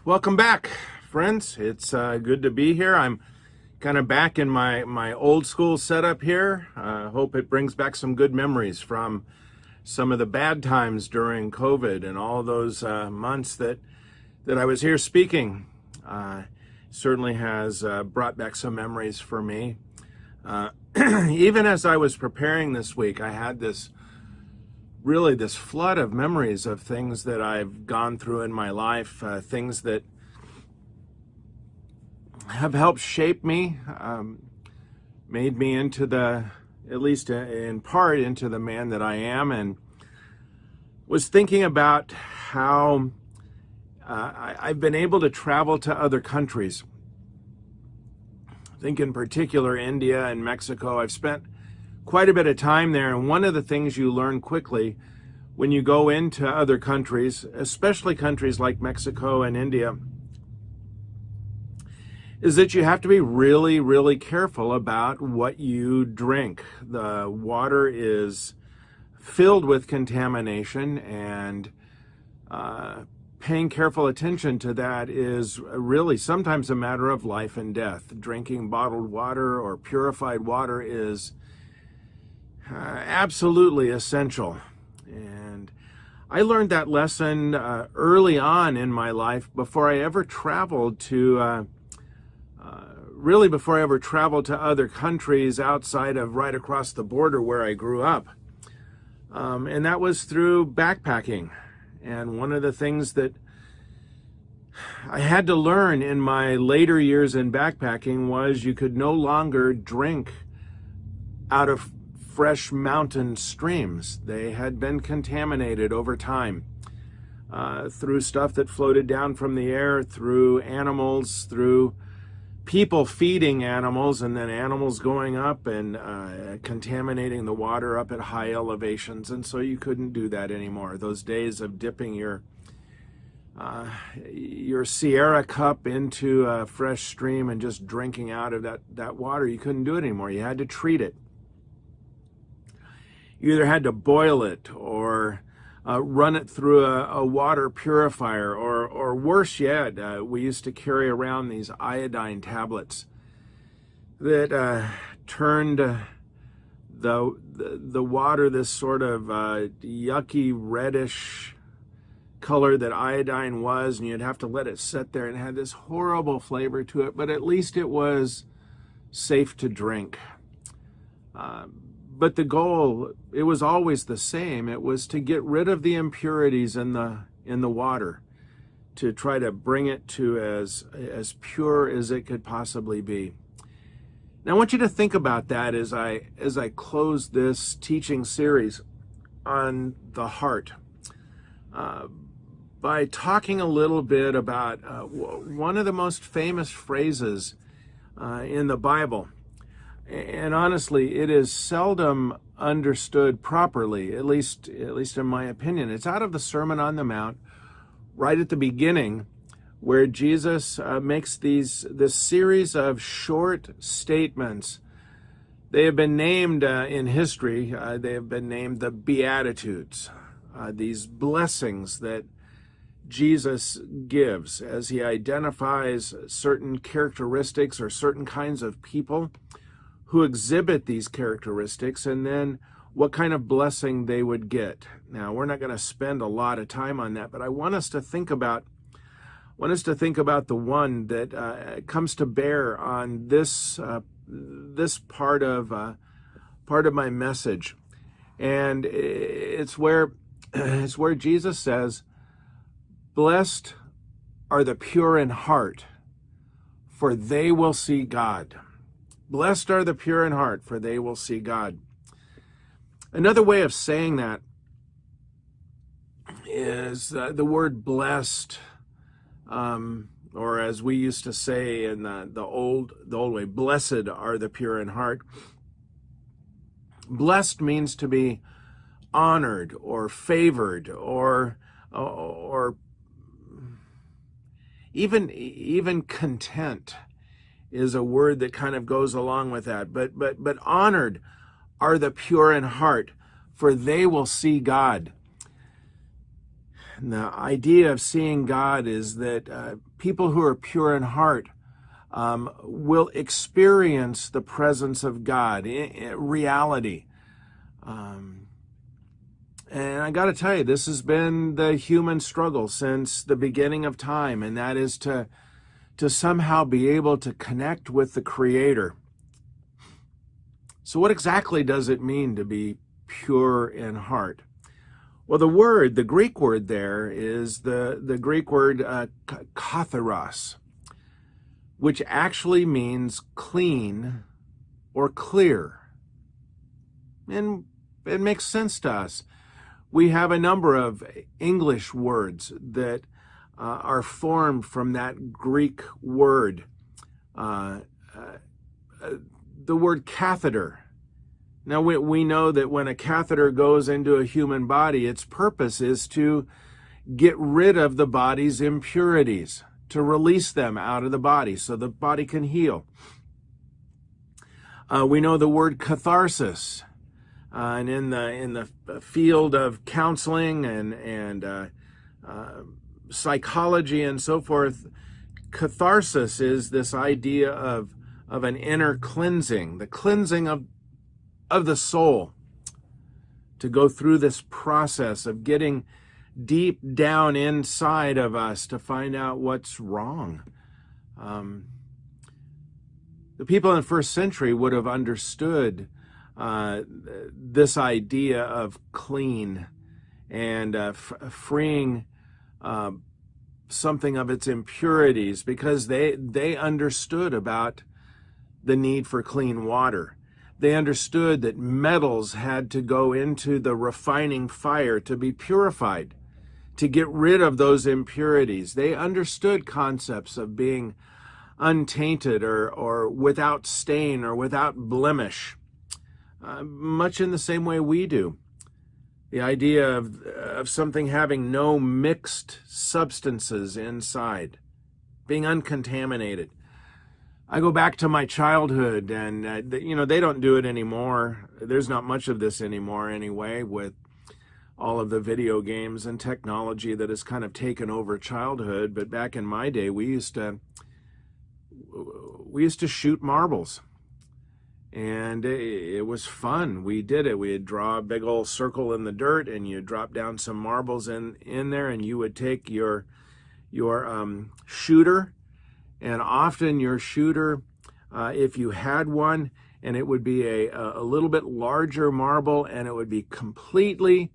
Welcome back, friends. It's good to be here. I'm kind of back in my old school setup here. Hope it brings back some good memories from some of the bad times during COVID and all those months that I was here speaking. Certainly has brought back some memories for me. Even as I was preparing this week, I had this flood of memories of things that I've gone through in my life, things that have helped shape me, made me into at least in part, into the man that I am, and was thinking about how I've been able to travel to other countries. I think in particular India and Mexico. I've spent quite a bit of time there, and one of the things you learn quickly when you go into other countries, especially countries like Mexico and India, is that you have to be really, really careful about what you drink. The water is filled with contamination, and paying careful attention to that is really sometimes a matter of life and death. Drinking bottled water or purified water is absolutely essential. And I learned that lesson early on in my life before I ever traveled to other countries outside of right across the border where I grew up. And that was through backpacking. And one of the things that I had to learn in my later years in backpacking was you could no longer drink out of fresh mountain streams. They had been contaminated over time through stuff that floated down from the air, through animals, through people feeding animals, and then animals going up and contaminating the water up at high elevations. And so you couldn't do that anymore. Those days of dipping your Sierra cup into a fresh stream and just drinking out of that water, you couldn't do it anymore. You had to treat it. You either had to boil it or run it through a water purifier, or worse yet, we used to carry around these iodine tablets that turned the water this sort of yucky reddish color that iodine was, and you'd have to let it sit there, and it had this horrible flavor to it, but at least it was safe to drink. But the goal, it was always the same. It was to get rid of the impurities in the water, to try to bring it to as pure as it could possibly be. Now I want you to think about that as I close this teaching series on the heart, by talking a little bit about one of the most famous phrases in the Bible. And honestly, it is seldom understood properly, at least in my opinion. It's out of the Sermon on the Mount, right at the beginning, where Jesus makes this series of short statements. They have been named in history, they have been named the Beatitudes, these blessings that Jesus gives as he identifies certain characteristics or certain kinds of people who exhibit these characteristics, and then what kind of blessing they would get. Now, we're not going to spend a lot of time on that, but I want us to think about the one that comes to bear on this part of my message, and it's where Jesus says, "Blessed are the pure in heart, for they will see God." Blessed are the pure in heart, for they will see God. Another way of saying that is the word blessed, or as we used to say in the old way, blessed are the pure in heart. Blessed means to be honored or favored or even content is a word that kind of goes along with that. But honored are the pure in heart, for they will see God. And the idea of seeing God is that people who are pure in heart will experience the presence of God in reality. And I got to tell you, this has been the human struggle since the beginning of time, and that is to somehow be able to connect with the Creator. So what exactly does it mean to be pure in heart? Well, the Greek word there is the Greek word katharos, which actually means clean or clear. And it makes sense to us. We have a number of English words that are formed from that Greek word. The word catheter. Now, we know that when a catheter goes into a human body, its purpose is to get rid of the body's impurities, to release them out of the body so the body can heal. We know the word catharsis. And in the field of counseling and psychology and so forth, catharsis is this idea of an inner cleansing, the cleansing of the soul, to go through this process of getting deep down inside of us to find out what's wrong. The people in the first century would have understood this idea of clean and freeing something of its impurities, because they understood about the need for clean water. They understood that metals had to go into the refining fire to be purified, to get rid of those impurities. They understood concepts of being untainted or without stain or without blemish. Much in the same way we do. The idea of something having no mixed substances inside, being uncontaminated. I go back to my childhood, and they don't do it anymore. There's not much of this anymore anyway, with all of the video games and technology that has kind of taken over childhood. But back in my day, we used to shoot marbles. And it was fun. We did it. We'd draw a big old circle in the dirt, and you'd drop down some marbles in there, and you would take your shooter, and often your shooter, if you had one, and it would be a little bit larger marble, and it would be completely,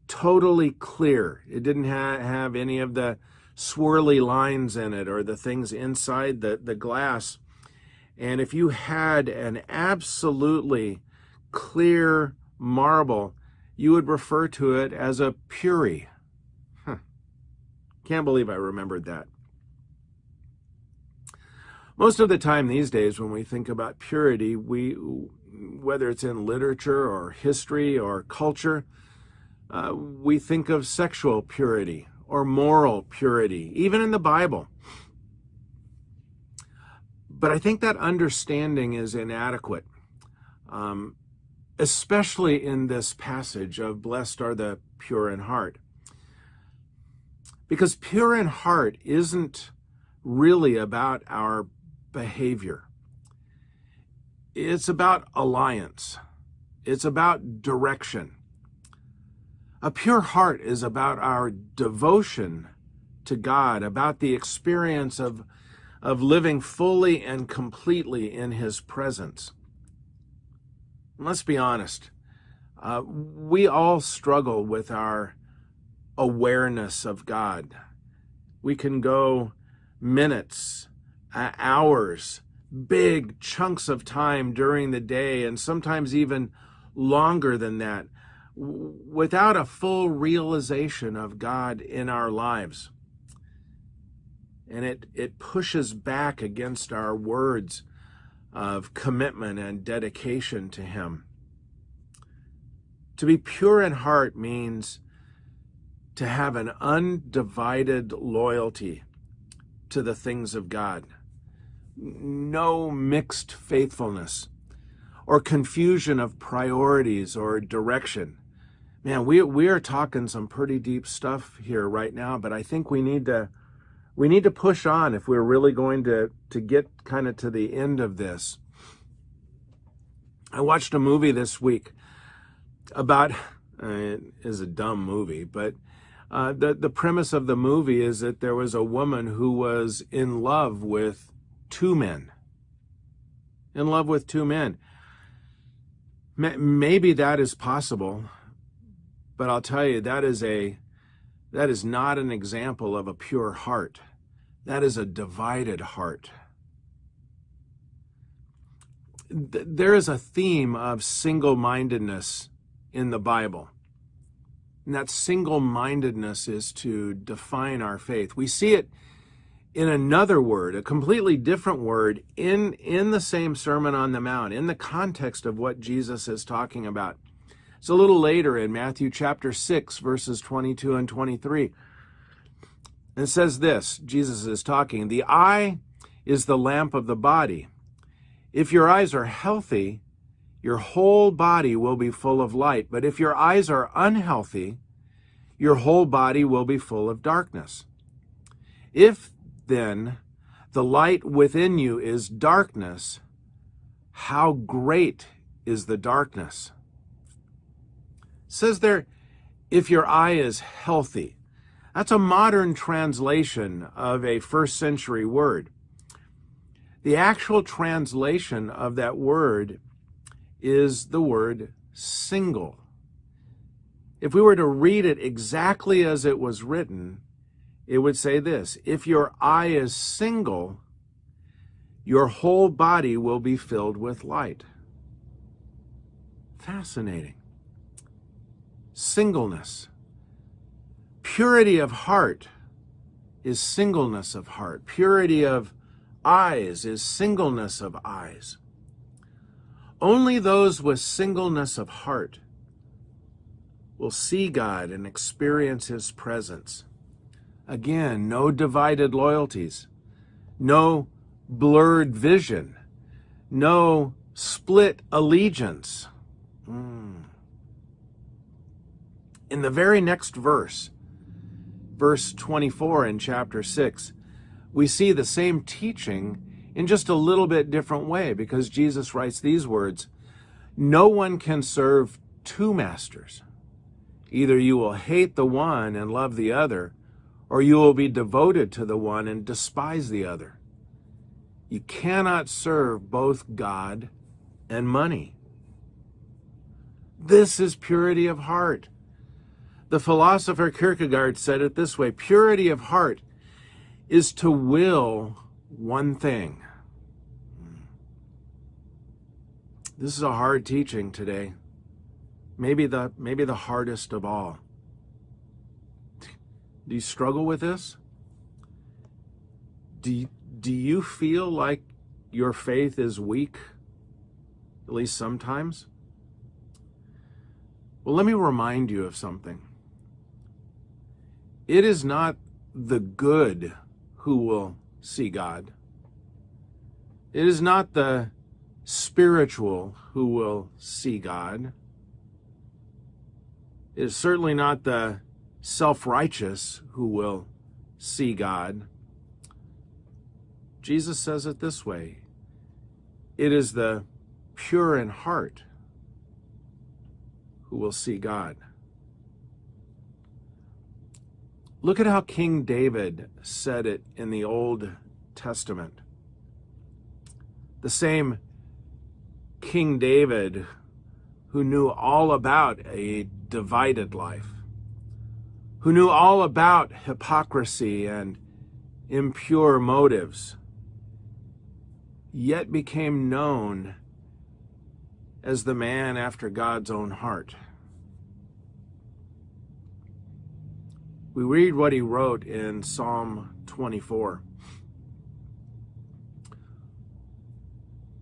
totally clear. It didn't have any of the swirly lines in it or the things inside the glass. And if you had an absolutely clear marble, you would refer to it as a puri. Can't believe I remembered that. Most of the time these days when we think about purity, whether it's in literature or history or culture, we think of sexual purity or moral purity, even in the Bible. But I think that understanding is inadequate, especially in this passage of blessed are the pure in heart. Because pure in heart isn't really about our behavior. It's about alliance. It's about direction. A pure heart is about our devotion to God, about the experience of living fully and completely in His presence. Let's be honest. We all struggle with our awareness of God. We can go minutes, hours, big chunks of time during the day, and sometimes even longer than that, without a full realization of God in our lives. And it pushes back against our words of commitment and dedication to Him. To be pure in heart means to have an undivided loyalty to the things of God. No mixed faithfulness or confusion of priorities or direction, Man, we are talking some pretty deep stuff here right now, but I think we need to push on if we're really going to get kind of to the end of this. I watched a movie this week about, it is a dumb movie, but the premise of the movie is that there was a woman who was in love with two men. In love with two men. Maybe that is possible, but I'll tell you, that is not an example of a pure heart. That is a divided heart. There is a theme of single-mindedness in the Bible. And that single-mindedness is to define our faith. We see it in another word, a completely different word, in the same Sermon on the Mount, in the context of what Jesus is talking about. It's a little later in Matthew chapter 6, verses 22 and 23. And it says this, Jesus is talking, "The eye is the lamp of the body. If your eyes are healthy, your whole body will be full of light. But if your eyes are unhealthy, your whole body will be full of darkness. If then the light within you is darkness, how great is the darkness?" It says there, if your eye is healthy. That's a modern translation of a first century word. The actual translation of that word is the word single. If we were to read it exactly as it was written, it would say this: if your eye is single, your whole body will be filled with light. Fascinating. Singleness. Purity of heart is singleness of heart. Purity of eyes is singleness of eyes. Only those with singleness of heart will see God and experience His presence. Again, no divided loyalties, no blurred vision, no split allegiance. In the very next verse, verse 24 in chapter 6, we see the same teaching in just a little bit different way, because Jesus writes these words: "No one can serve two masters. Either you will hate the one and love the other, or you will be devoted to the one and despise the other. You cannot serve both God and money." This is purity of heart. The philosopher Kierkegaard said it this way: purity of heart is to will one thing. This is a hard teaching today. Maybe the hardest of all. Do you struggle with this? Do you feel like your faith is weak, at least sometimes? Well, let me remind you of something. It is not the good who will see God. It is not the spiritual who will see God. It is certainly not the self-righteous who will see God. Jesus says it this way: it is the pure in heart who will see God. Look at how King David said it in the Old Testament. The same King David who knew all about a divided life, who knew all about hypocrisy and impure motives, yet became known as the man after God's own heart. We read what he wrote in Psalm 24.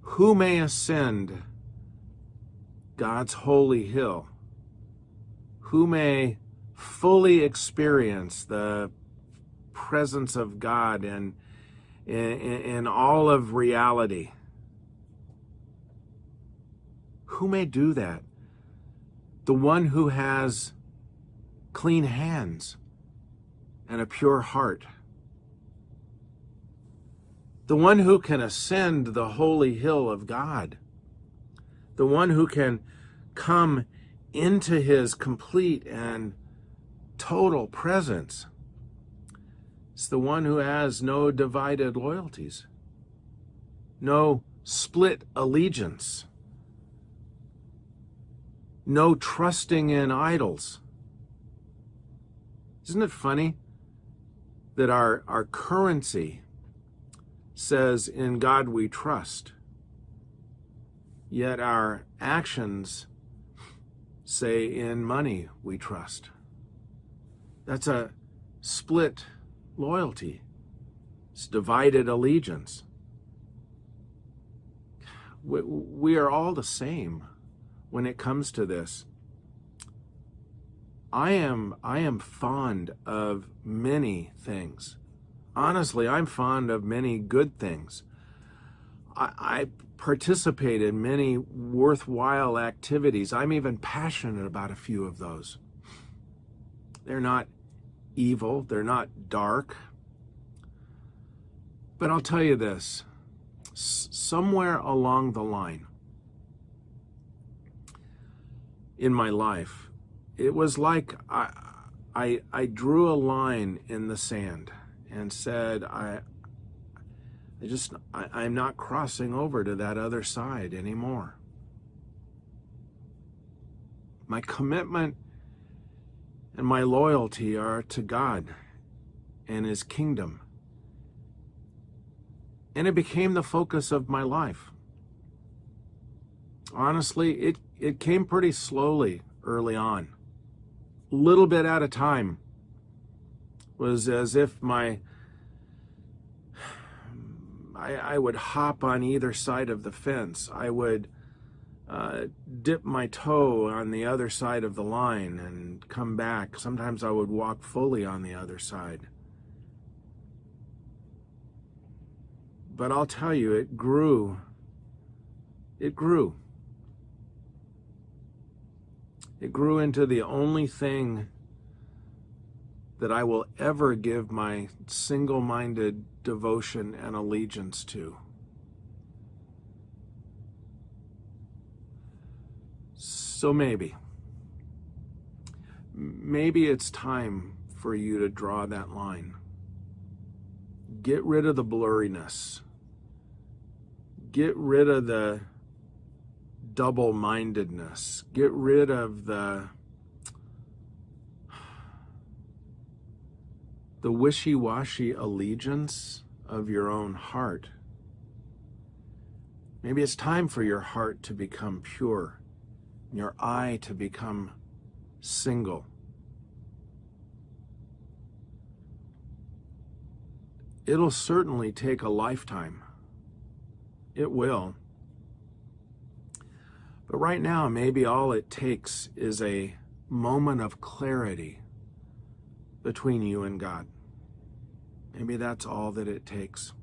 Who may ascend God's holy hill? Who may fully experience the presence of God in all of reality? Who may do that? the one who has clean hands and a pure heart, the one who can ascend the holy hill of God, the one who can come into his complete and total presence. It's the one who has no divided loyalties, no split allegiance, no trusting in idols. Isn't it funny that our currency says, "In God we trust," yet our actions say, "In money we trust"? That's a split loyalty. It's divided allegiance. We are all the same when it comes to this. I am fond of many things. Honestly, I'm fond of many good things. I participate in many worthwhile activities. I'm even passionate about a few of those. They're not evil, they're not dark. But I'll tell you this, somewhere along the line in my life, it was like I drew a line in the sand and said, I'm not crossing over to that other side anymore. My commitment and my loyalty are to God and his kingdom. And it became the focus of my life. Honestly, it came pretty slowly early on. A little bit at a time. It was as if I would hop on either side of the fence. I would dip my toe on the other side of the line and come back. Sometimes I would walk fully on the other side. But I'll tell you, it grew. It grew. It grew into the only thing that I will ever give my single-minded devotion and allegiance to. So maybe it's time for you to draw that line. Get rid of the blurriness. Get rid of the double-mindedness. Get rid of the wishy-washy allegiance of your own heart. Maybe it's time for your heart to become pure, and your eye to become single. It'll certainly take a lifetime. It will. But right now, maybe all it takes is a moment of clarity between you and God. Maybe that's all that it takes.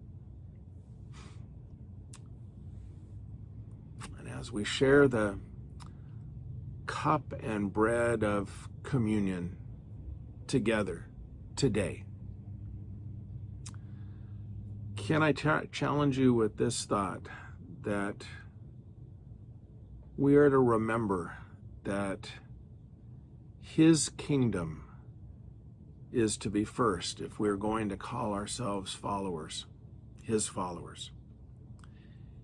And as we share the cup and bread of communion together today, can I challenge you with this thought, that we are to remember that his kingdom is to be first if we're going to call ourselves followers, his followers.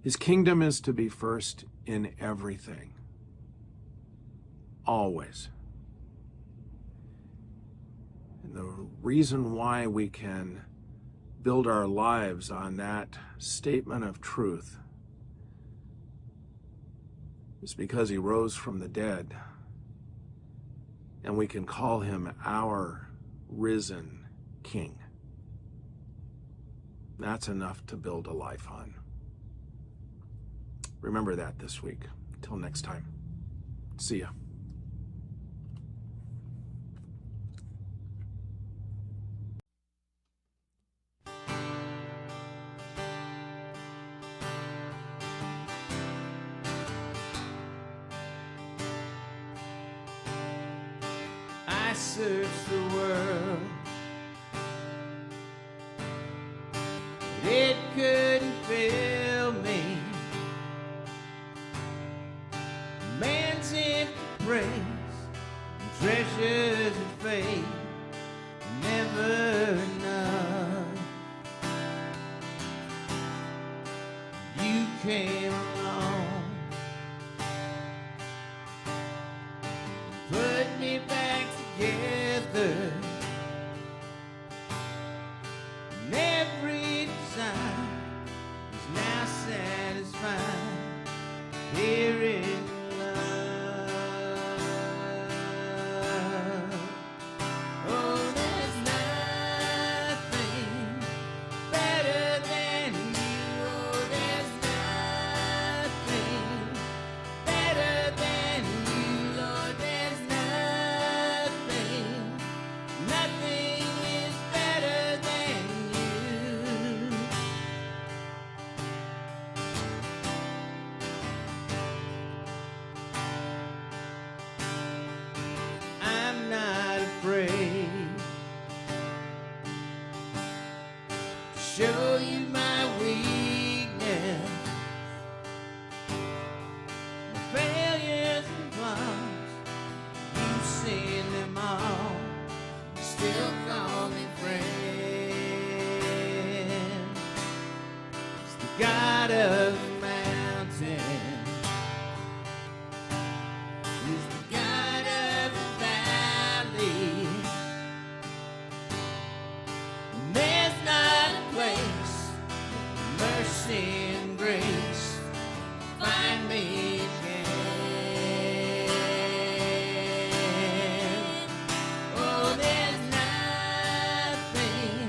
His kingdom is to be first in everything, always. And the reason why we can build our lives on that statement of truth is because he rose from the dead, and we can call him our risen King. That's enough to build a life on. Remember that this week. Till next time. See ya. searched the world, it couldn't fill me. Man's empty praise and treasures of faith, never enough. You came along, put me back together, and every desire is now satisfied here in love. Oh, there's nothing better than you. Oh, there's nothing better than you, Lord. There's nothing is better than you. I'm not afraid to show you my weakness, my failures and flaws. You've seen them all, still call me friend. It's the God of the mountain, He's the God of the valley. And there's not a place where mercy and grace find me again. Oh, there's nothing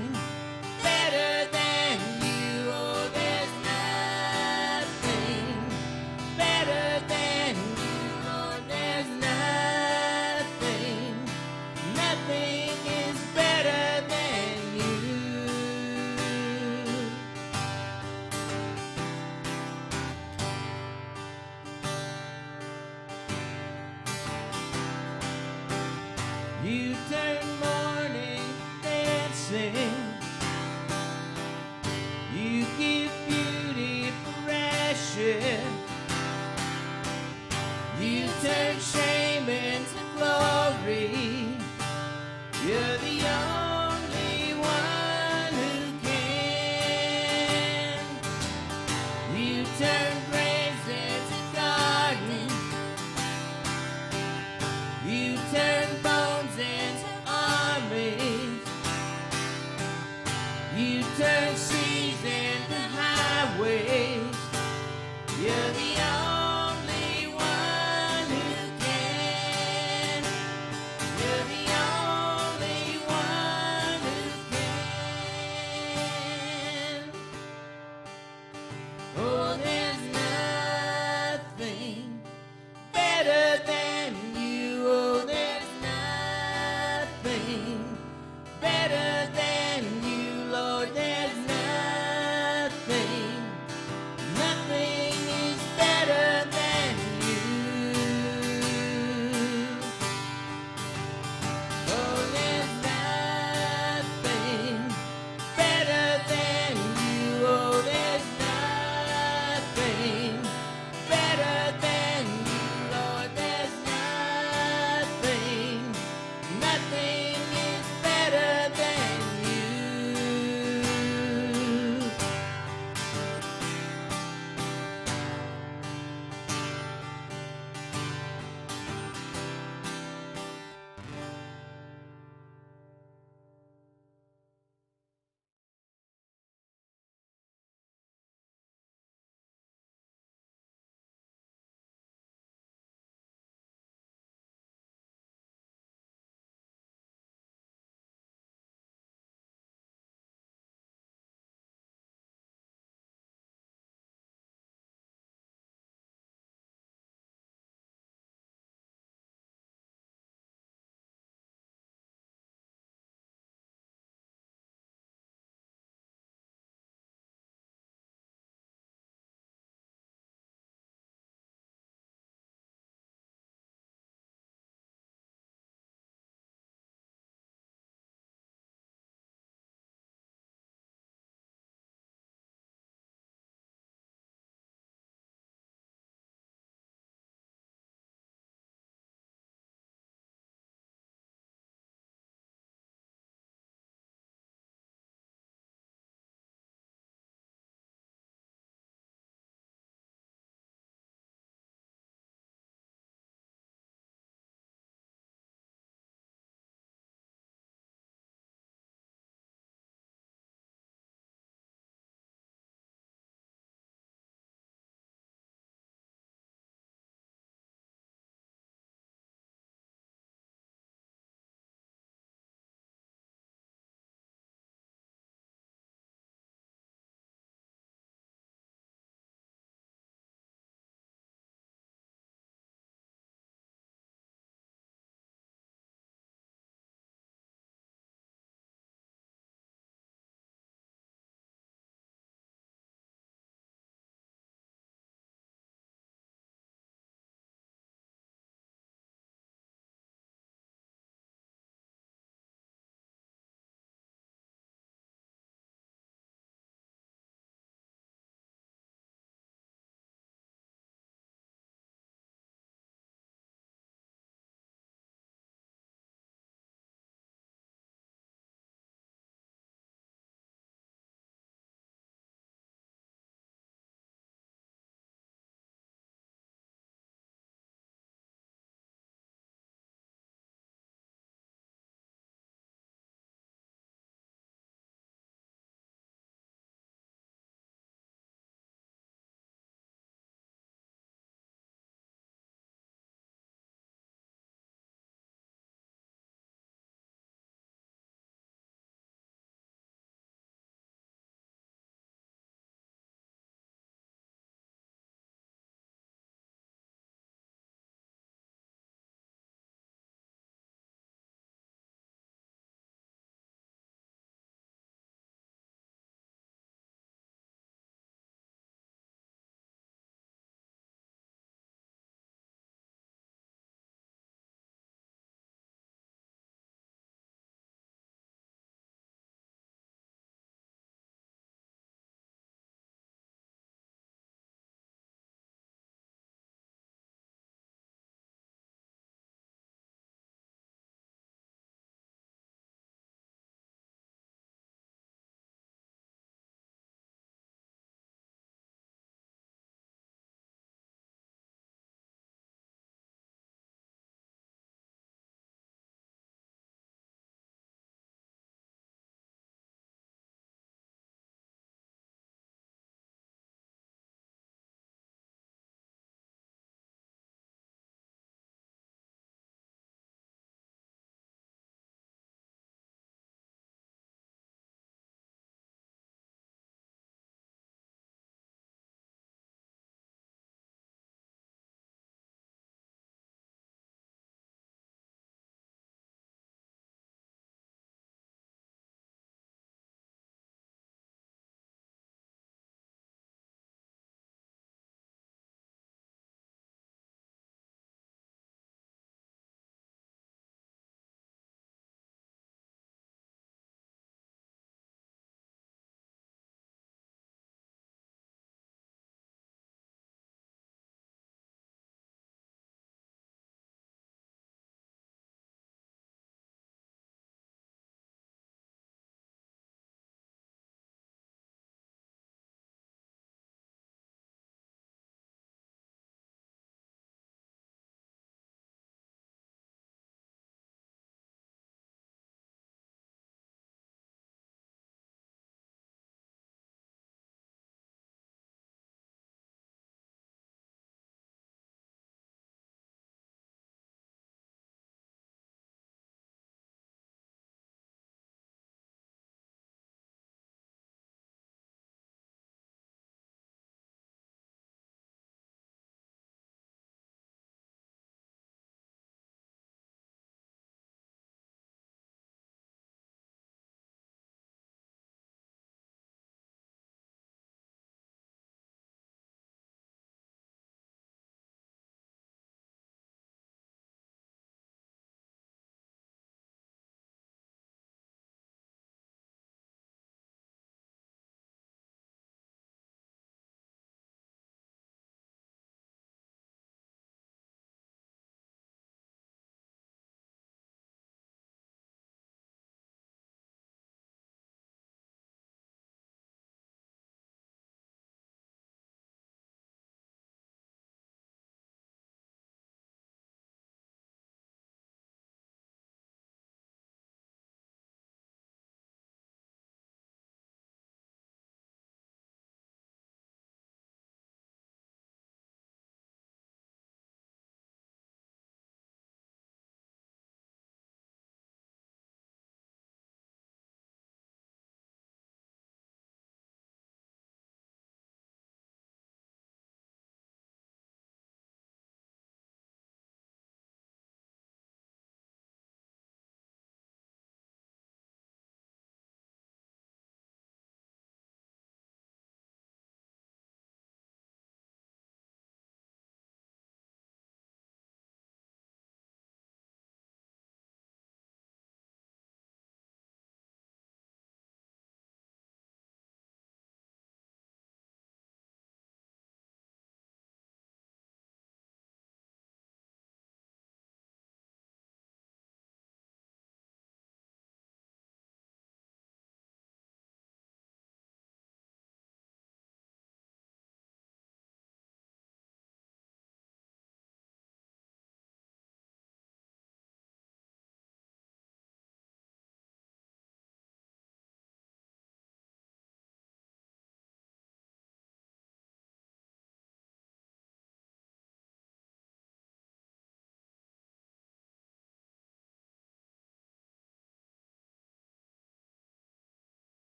better than you. Oh, there's nothing better than you. Oh, there's nothing is better than you. You turn morning dancing, you give beauty for ashes, you turn shame into glory. You're the only one who can. You turn graves into gardens, you turn bones into armies, you turn seas into highways. You're the